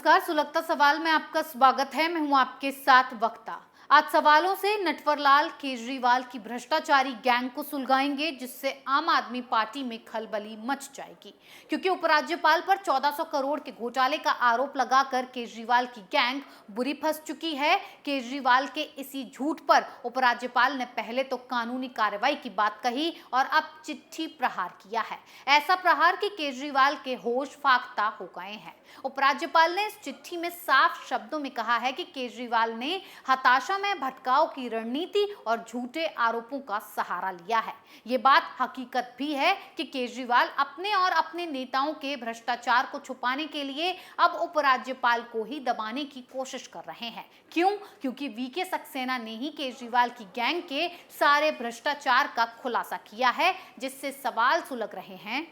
नमस्कार, सुलगता सवाल में आपका स्वागत है। मैं हूं आपके साथ वक्ता। आज सवालों से नटवरलाल केजरीवाल की भ्रष्टाचारी गैंग को सुलगाएंगे, जिससे आम आदमी पार्टी में खलबली मच जाएगी। क्योंकि उपराज्यपाल पर 1400 करोड़ के घोटाले का आरोप लगाकर केजरीवाल की गैंग बुरी फंस चुकी है। केजरीवाल के इसी झूठ पर उपराज्यपाल ने पहले तो कानूनी कार्रवाई की बात कही और अब चिट्ठी प्रहार किया है। ऐसा प्रहार कि केजरीवाल के होश फाख्ता हो गए हैं। उपराज्यपाल ने इस चिट्ठी में साफ शब्दों में कहा है कि केजरीवाल ने हताशा में भटकाव की रणनीति और झूठे आरोपों का सहारा लिया है। ये बात हकीकत भी है कि केजरीवाल अपने और अपने नेताओं के भ्रष्टाचार को छुपाने के लिए अब उपराज्यपाल को ही दबाने की कोशिश कर रहे हैं। क्यों? क्योंकि वीके सक्सेना ने ही केजरीवाल की गैंग के सारे भ्रष्टाचार का खुलासा किया है, जिससे सवाल सुलग रहे हैं।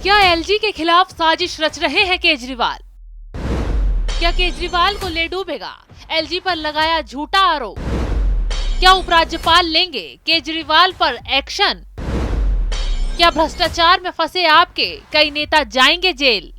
क्या एलजी के खिलाफ साजिश रच रहे हैं केजरीवाल? क्या केजरीवाल को ले डूबेगा एलजी पर लगाया झूठा आरोप? क्या उपराज्यपाल लेंगे केजरीवाल पर एक्शन? क्या भ्रष्टाचार में फंसे आपके कई नेता जाएंगे जेल?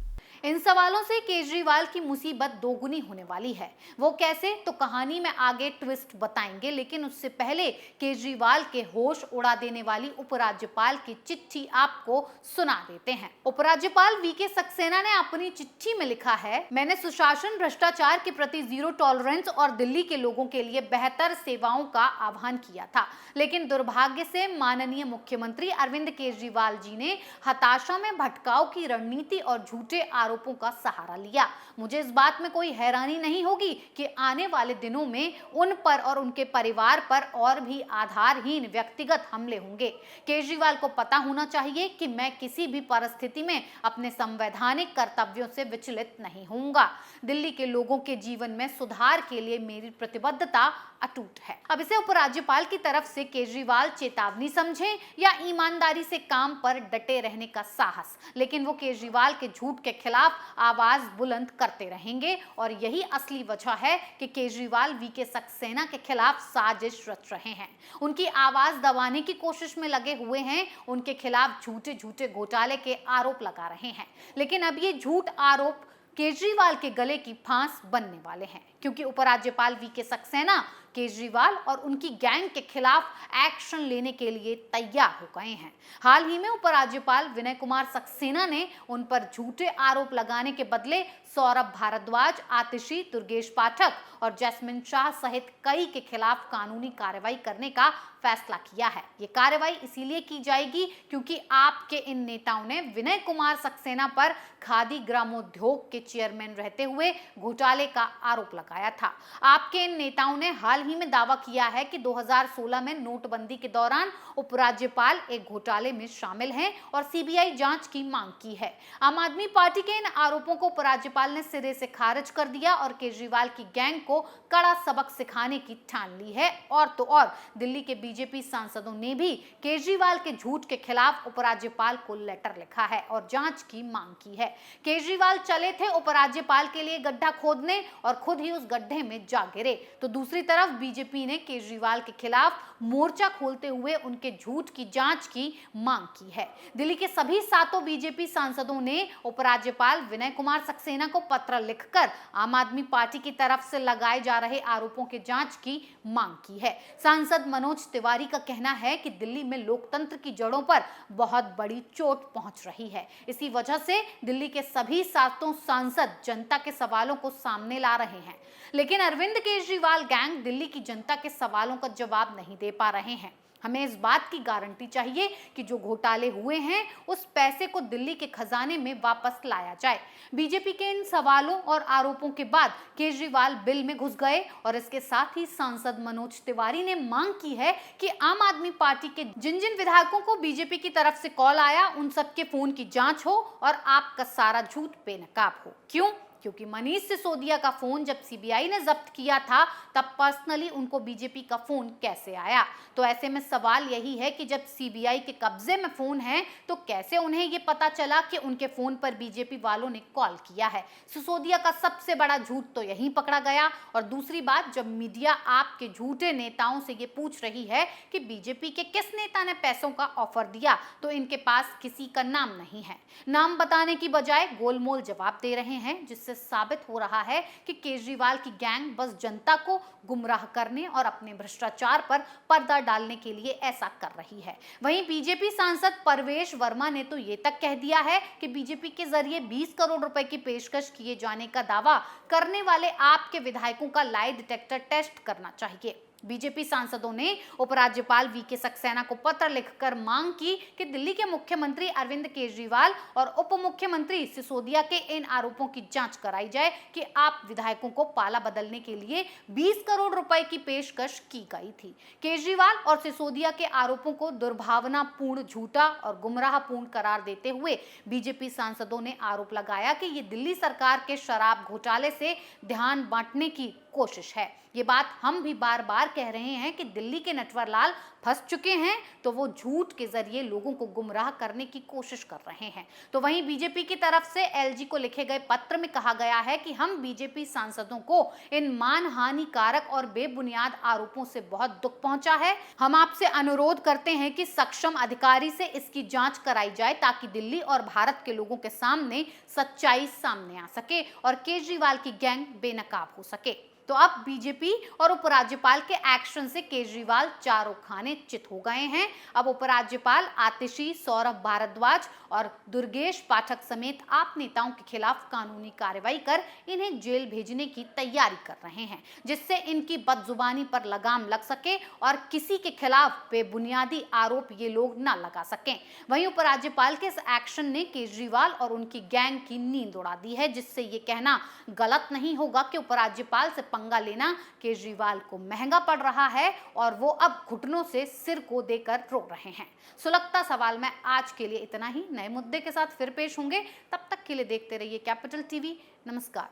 इन सवालों से केजरीवाल की मुसीबत दोगुनी होने वाली है। वो कैसे, तो कहानी में आगे ट्विस्ट बताएंगे, लेकिन उससे पहले केजरीवाल के होश उड़ा देने वाली उपराज्यपाल की चिट्ठी आपको सुना देते हैं। उपराज्यपाल वीके सक्सेना ने अपनी चिट्ठी में लिखा है, मैंने सुशासन, भ्रष्टाचार के प्रति जीरो टॉलरेंस और दिल्ली के लोगों के लिए बेहतर सेवाओं का आह्वान किया था, लेकिन दुर्भाग्य से माननीय मुख्यमंत्री अरविंद केजरीवाल जी ने हताशा में भटकाव की रणनीति और झूठे आरोपों का सहारा लिया। मुझे इस बात में कोई हैरानी नहीं होगी कि आने वाले दिनों में उन पर और उनके परिवार पर और भी आधारहीन व्यक्तिगत हमले होंगे। केजरीवाल को पता होना चाहिए कि मैं किसी भी परिस्थिति में अपने संवैधानिक कर्तव्यों से विचलित नहीं होऊंगा। दिल्ली के लोगों के जीवन में सुधार के लिए मेरी प्रतिबद्धता अटूट है। अब इसे उपराज्यपाल की तरफ से केजरीवाल चेतावनी समझें या ईमानदारी से काम पर डटे रहने का साहस, लेकिन वो केजरीवाल के झूठ के खिलाफ आवाज बुलंद करते रहेंगे और यही असली वजह है कि केजरीवाल वीके सक्सेना के खिलाफ साजिश रच रहे हैं। उनकी आवाज दबाने की कोशिश में लगे हुए हैं, उनके खिलाफ झूठे झूठे घोटाले के आरोप लगा रहे हैं। लेकिन अब ये झूठ आरोप केजरीवाल के गले की फांस बनने वाले हैं, क्योंकि उपराज्यपाल वीके सक्सेना केजरीवाल और उनकी गैंग के खिलाफ एक्शन लेने के लिए तैयार हो गए हैं। हाल ही में उपराज्यपाल विनय कुमार सक्सेना ने उन पर झूठे आरोप लगाने के बदले सौरभ भारद्वाज, आतिशी, दुर्गेश पाठक और जैस्मिन शाह सहित कई के खिलाफ कानूनी कार्रवाई करने का फैसला किया है। ये कार्रवाई इसीलिए की जाएगी क्योंकि आपके इन नेताओं ने विनय कुमार सक्सेना पर खादी ग्रामोद्योग के चेयरमैन रहते हुए घोटाले का आरोप लगाया था। आपके इन नेताओं ने हाल ही में दावा किया है कि 2016 में नोटबंदी के दौरान उपराज्यपाल एक घोटाले में शामिल हैं और सीबीआई जांच की मांग की है। आम आदमी पार्टी के इन आरोपों को उपराज्यपाल ने सिरे से खारिज कर दिया और केजरीवाल की गैंग को कड़ा सबक सिखाने की ठान ली है। और तो और दिल्ली के बीजेपी सांसदों ने भी केजरीवाल के झूठ के खिलाफ उपराज्यपाल को लेटर लिखा है और जांच की मांग की है। केजरीवाल चले थे उपराज्यपाल के लिए गड्ढा खोदने और खुद ही उस गड्ढे में जा गिरे, तो दूसरी तरफ बीजेपी ने केजरीवाल के खिलाफ मोर्चा खोलते हुए उनके झूठ की जांच की मांग की है। दिल्ली के सभी 7 बीजेपी सांसदों ने उपराज्यपाल विनय कुमार सक्सेना को पत्र लिखकर आम आदमी पार्टी की तरफ से लगाए जा रहे आरोपों की जांच की मांग की है। सांसद मनोज तिवारी का कहना है कि दिल्ली में लोकतंत्र की जड़ों पर बहुत बड़ी चोट पहुंच रही है। इसी वजह से दिल्ली के सभी 7 सांसद जनता के सवालों को सामने ला रहे हैं, लेकिन अरविंद केजरीवाल गैंग दिल्ली की जनता के सवालों का जवाब नहीं दे पा रहे हैं। हमें इस बात की गारंटी चाहिए कि जो घोटाले हुए हैं उस पैसे को दिल्ली के खजाने में वापस लाया जाए। बीजेपी के इन सवालों और आरोपों के बाद केजरीवाल बिल में घुस गए और इसके साथ ही सांसद मनोज तिवारी ने मांग की है कि आम आदमी पार्टी के जिन जिन विधायकों को बीजेपी की तरफ से कॉल आया उन सबके फोन की जांच हो और आपका सारा झूठ बेनकाब हो। क्यों? क्योंकि मनीष सिसोदिया का फोन जब सीबीआई ने जब्त किया था तब पर्सनली उनको बीजेपी का फोन कैसे आया? तो ऐसे में सवाल यही है कि जब सीबीआई के कब्जे में फोन है तो कैसे उन्हें ये पता चला कि उनके फोन पर बीजेपी वालों ने कॉल किया है? सिसोदिया का सबसे बड़ा झूठ तो यहीं पकड़ा गया। और दूसरी बात, जब मीडिया आपके झूठे नेताओं से ये पूछ रही है कि बीजेपी के किस नेता ने पैसों का ऑफर दिया, तो इनके पास किसी का नाम नहीं है। नाम बताने की बजाय गोलमोल जवाब दे रहे हैं, जिससे जिससे साबित हो रहा है कि केजरीवाल की गैंग बस जनता को गुमराह करने और अपने भ्रष्टाचार पर पर्दा डालने के लिए ऐसा कर रही है। वहीं बीजेपी सांसद परवेश वर्मा ने तो ये तक कह दिया है कि बीजेपी के जरिए 20 करोड़ रुपए की पेशकश किए जाने का दावा करने वाले आपके विधायकों का लाई डिटेक्टर टेस्ट करना चाहिए। बीजेपी सांसदों ने उपराज्यपाल वीके सक्सेना को पत्र लिखकर मांग की कि दिल्ली के मुख्यमंत्री अरविंद केजरीवाल और उप मुख्यमंत्री सिसोदिया के इन आरोपों की जांच कराई जाए कि आप विधायकों को पाला बदलने के लिए 20 करोड़ रुपए की पेशकश की गई थी। केजरीवाल और सिसोदिया के आरोपों को दुर्भावनापूर्ण, झूठा और गुमराहपूर्ण करार देते हुए बीजेपी सांसदों ने आरोप लगाया कि ये दिल्ली सरकार के शराब घोटाले से ध्यान बांटने की कोशिश है। ये बात हम भी बार बार कह रहे हैं कि दिल्ली के नटवरलाल फंस चुके हैं, तो वो झूठ के जरिए लोगों को गुमराह करने की कोशिश कर रहे हैं। तो वहीं बीजेपी की तरफ से एलजी को लिखे गए पत्र में कहा गया है कि हम बीजेपी सांसदों को इन मानहानिकारक और बेबुनियाद आरोपों से बहुत दुख पहुंचा है। हम आपसे अनुरोध करते हैं कि सक्षम अधिकारी से इसकी जांच कराई जाए ताकि दिल्ली और भारत के लोगों के सामने सच्चाई सामने आ सके और केजरीवाल की गैंग बेनकाब हो सके। तो अब बीजेपी और उपराज्यपाल के एक्शन से केजरीवाल चारों खाने चित हो गए हैं। अब उपराज्यपाल आतिशी, सौरभ भारद्वाज और दुर्गेश पाठक समेत आप नेताओं के खिलाफ कानूनी कार्रवाई कर इन्हें जेल भेजने की तैयारी कर रहे हैं, जिससे इनकी बदजुबानी पर लगाम लग सके और किसी के खिलाफ बेबुनियादी आरोप ये लोग ना लगा सकें। वहीं उपराज्यपाल के इस एक्शन ने केजरीवाल और उनकी गैंग की नींद उड़ा दी है, जिससे ये कहना गलत नहीं होगा कि उपराज्यपाल से पंगा लेना केजरीवाल को महंगा पड़ रहा है और वो अब घुटनों से सिर को देकर रो रहे हैं। सुलगता सवाल में आज के लिए इतना ही। नए मुद्दे के साथ फिर पेश होंगे, तब तक के लिए देखते रहिए कैपिटल टीवी। नमस्कार।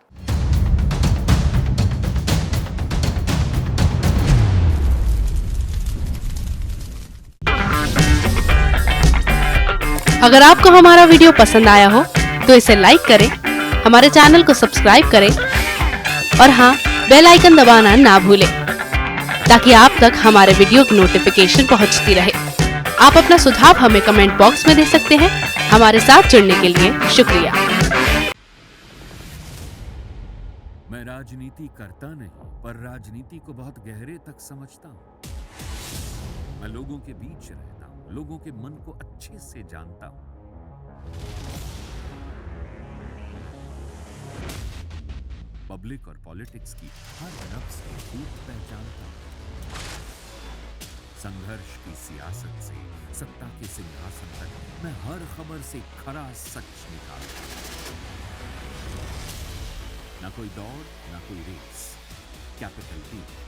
अगर आपको हमारा वीडियो पसंद आया हो तो इसे लाइक करें, हमारे चैनल को सब्सक्राइब करें और हाँ, बेल आइकन दबाना ना भूलें ताकि आप तक हमारे वीडियो की नोटिफिकेशन पहुंचती रहे। आप अपना सुझाव हमें कमेंट बॉक्स में दे सकते हैं। हमारे साथ जुड़ने के लिए शुक्रिया। मैं राजनीति करता नहीं, पर राजनीति को बहुत गहरे तक समझता हूं। मैं लोगों के बीच रहता हूं, लोगों के मन को अच्छे से जानता हूं। पब्लिक और पॉलिटिक्स की हर नफ्स को खूब पहचानता हूं। संघर्ष की सियासत से सत्ता के सिंहासन तक मैं हर खबर से खरा सच निकालता हूं। ना कोई दौड़, ना कोई रेस। Capital TV.